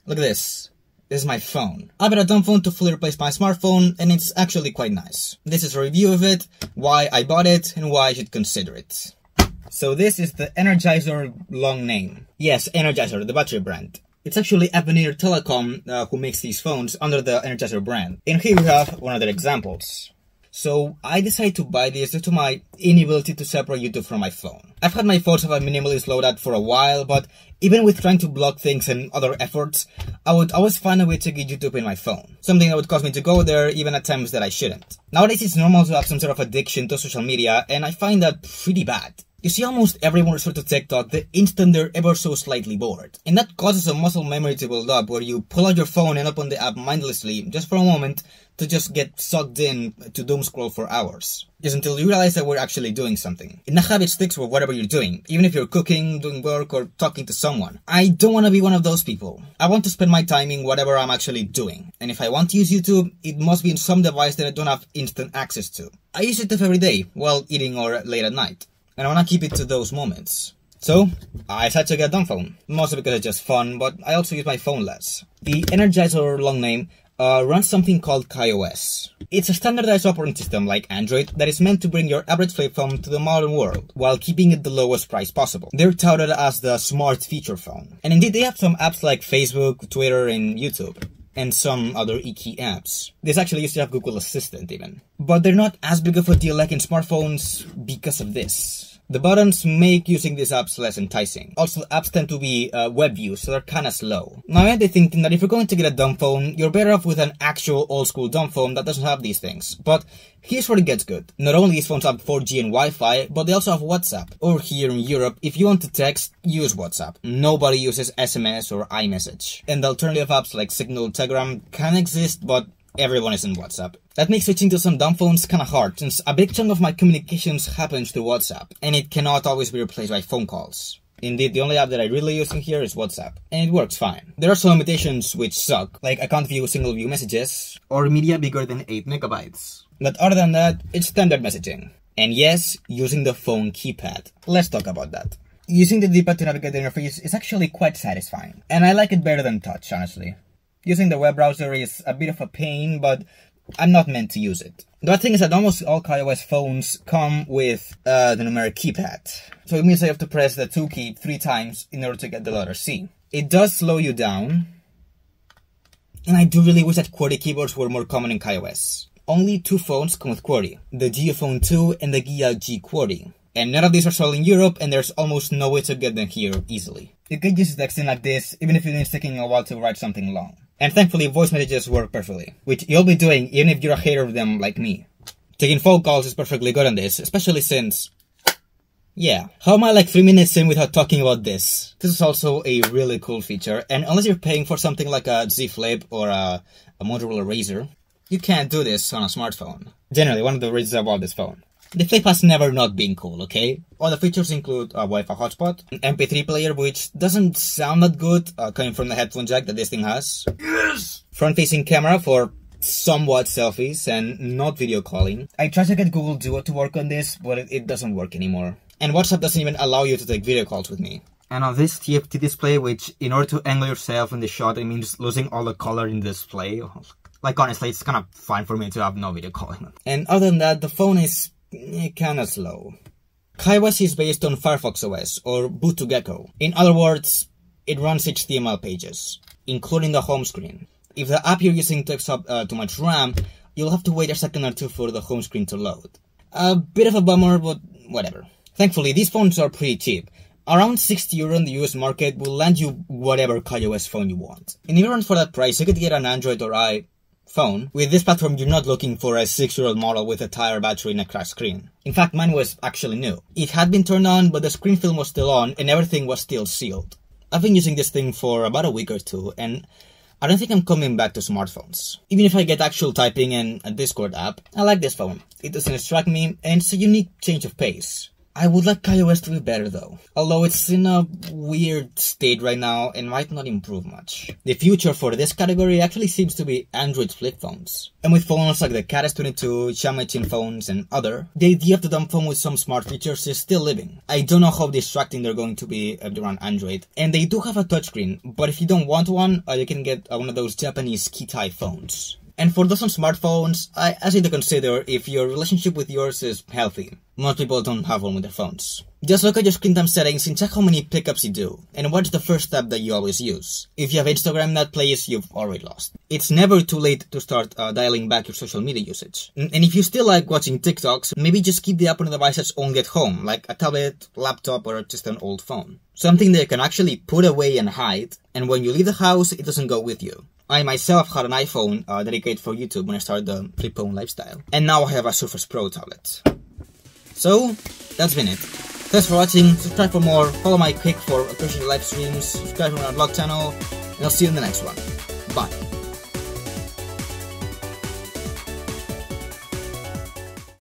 Look at this. This is my phone. I bought a dumb phone to fully replace my smartphone, and it's actually quite nice. This is a review of it, why I bought it, and why I should consider it. So this is the Energizer long name. Yes, Energizer, the battery brand. It's actually Avenir Telecom who makes these phones under the Energizer brand. And here we have one of their examples. So I decided to buy this due to my inability to separate YouTube from my phone. I've had my phones have a minimalist loadout for a while, but even with trying to block things and other efforts, I would always find a way to get YouTube in my phone. Something that would cause me to go there even at times that I shouldn't. Nowadays it's normal to have some sort of addiction to social media, and I find that pretty bad. You see almost everyone resort to TikTok the instant they're ever so slightly bored. And that causes a muscle memory to build up where you pull out your phone and open the app mindlessly just for a moment to just get sucked in to doom scroll for hours. Just until you realize that we're actually doing something. And that habit sticks with whatever you're doing, even if you're cooking, doing work, or talking to someone. I don't want to be one of those people. I want to spend my time in whatever I'm actually doing. And if I want to use YouTube, it must be in some device that I don't have instant access to. I use YouTube every day, while eating or late at night. And I want to keep it to those moments. So, I decided to get a dumb phone. Mostly because it's just fun, but I also use my phone less. The Energizer long name runs something called KaiOS. It's a standardized operating system like Android that is meant to bring your average flip phone to the modern world, while keeping it the lowest price possible. They're touted as the smart feature phone. And indeed they have some apps like Facebook, Twitter, and YouTube. And some other icky apps. This actually used to have Google Assistant even. But they're not as big of a deal like in smartphones because of this. The buttons make using these apps less enticing. Also, apps tend to be web views, so they're kinda slow. Now I'm thinking that if you're going to get a dumb phone, you're better off with an actual old school dumb phone that doesn't have these things. But here's where it gets good. Not only these phones have 4G and Wi-Fi, but they also have WhatsApp. Or here in Europe, if you want to text, use WhatsApp. Nobody uses SMS or iMessage. And alternative apps like Signal, Telegram can exist, but everyone is in WhatsApp. That makes switching to some dumb phones kinda hard, since a big chunk of my communications happens through WhatsApp, and it cannot always be replaced by phone calls. Indeed, the only app that I really use in here is WhatsApp, and it works fine. There are some limitations which suck, like I can't view single view messages, or media bigger than 8 megabytes. But other than that, it's standard messaging. And yes, using the phone keypad. Let's talk about that. Using the D-pad to navigate the interface is actually quite satisfying, and I like it better than touch, honestly. Using the web browser is a bit of a pain, but I'm not meant to use it. The thing is that almost all KaiOS phones come with the numeric keypad. So it means I have to press the 2 key 3 times in order to get the letter C. It does slow you down, and I do really wish that QWERTY keyboards were more common in KaiOS. Only 2 phones come with QWERTY, the Geophone 2 and the Gia G QWERTY. And none of these are sold in Europe, and there's almost no way to get them here easily. You can use texting like this, even if it's taking a while to write something long. And thankfully, voice messages work perfectly, which you'll be doing even if you're a hater of them like me. Taking phone calls is perfectly good on this, especially since... yeah, how am I like 3 minutes in without talking about this? This is also a really cool feature, and unless you're paying for something like a Z Flip or a Motorola Razr, you can't do this on a smartphone. Generally, one of the reasons I bought this phone. The Flip has never not been cool, okay? All the features include a Wi-Fi hotspot, an MP3 player which doesn't sound that good, coming from the headphone jack that this thing has. Yes! Front-facing camera for somewhat selfies and not video calling. I tried to get Google Duo to work on this, but it doesn't work anymore. And WhatsApp doesn't even allow you to take video calls with me. And on this TFT display, which in order to angle yourself in the shot, it means losing all the color in the display. Like honestly, it's kind of fine for me to have no video calling. And other than that, the phone is kinda slow. KaiOS is based on Firefox OS, or Boot to Gecko. In other words, it runs HTML pages, including the home screen. If the app you're using takes up too much RAM, you'll have to wait a second or two for the home screen to load. A bit of a bummer, but whatever. Thankfully, these phones are pretty cheap. Around €60 in the US market will land you whatever KaiOS phone you want. And even for that price, you could get an Android or iPhone. With this platform, you're not looking for a 6-year-old model with a tire battery and a cracked screen. In fact, mine was actually new. It had been turned on, but the screen film was still on, and everything was still sealed. I've been using this thing for about a week or two, and I don't think I'm coming back to smartphones. Even if I get actual typing and a Discord app, I like this phone. It doesn't distract me, and it's a unique change of pace. I would like iOS to be better though, although it's in a weird state right now and might not improve much. The future for this category actually seems to be Android flip phones. And with phones like the Cat S22, Xiaomi Chin phones and other, the idea of the dumb phone with some smart features is still living. I don't know how distracting they're going to be if they're on Android. And they do have a touchscreen, but if you don't want one, you can get one of those Japanese key-type phones. And for those on smartphones, I ask you to consider if your relationship with yours is healthy. Most people don't have one with their phones. Just look at your screen time settings and check how many pickups you do, and what's the first step that you always use. If you have Instagram in that place, you've already lost. It's never too late to start dialing back your social media usage. And if you still like watching TikToks, maybe just keep the app on the device that's only at home, like a tablet, laptop, or just an old phone. Something that you can actually put away and hide, and when you leave the house, it doesn't go with you. I myself had an iPhone dedicated for YouTube when I started the flip phone lifestyle. And now I have a Surface Pro tablet. So, that's been it. Thanks for watching, subscribe for more, follow my Kick for occasional live streams, subscribe to my vlog channel, and I'll see you in the next one. Bye.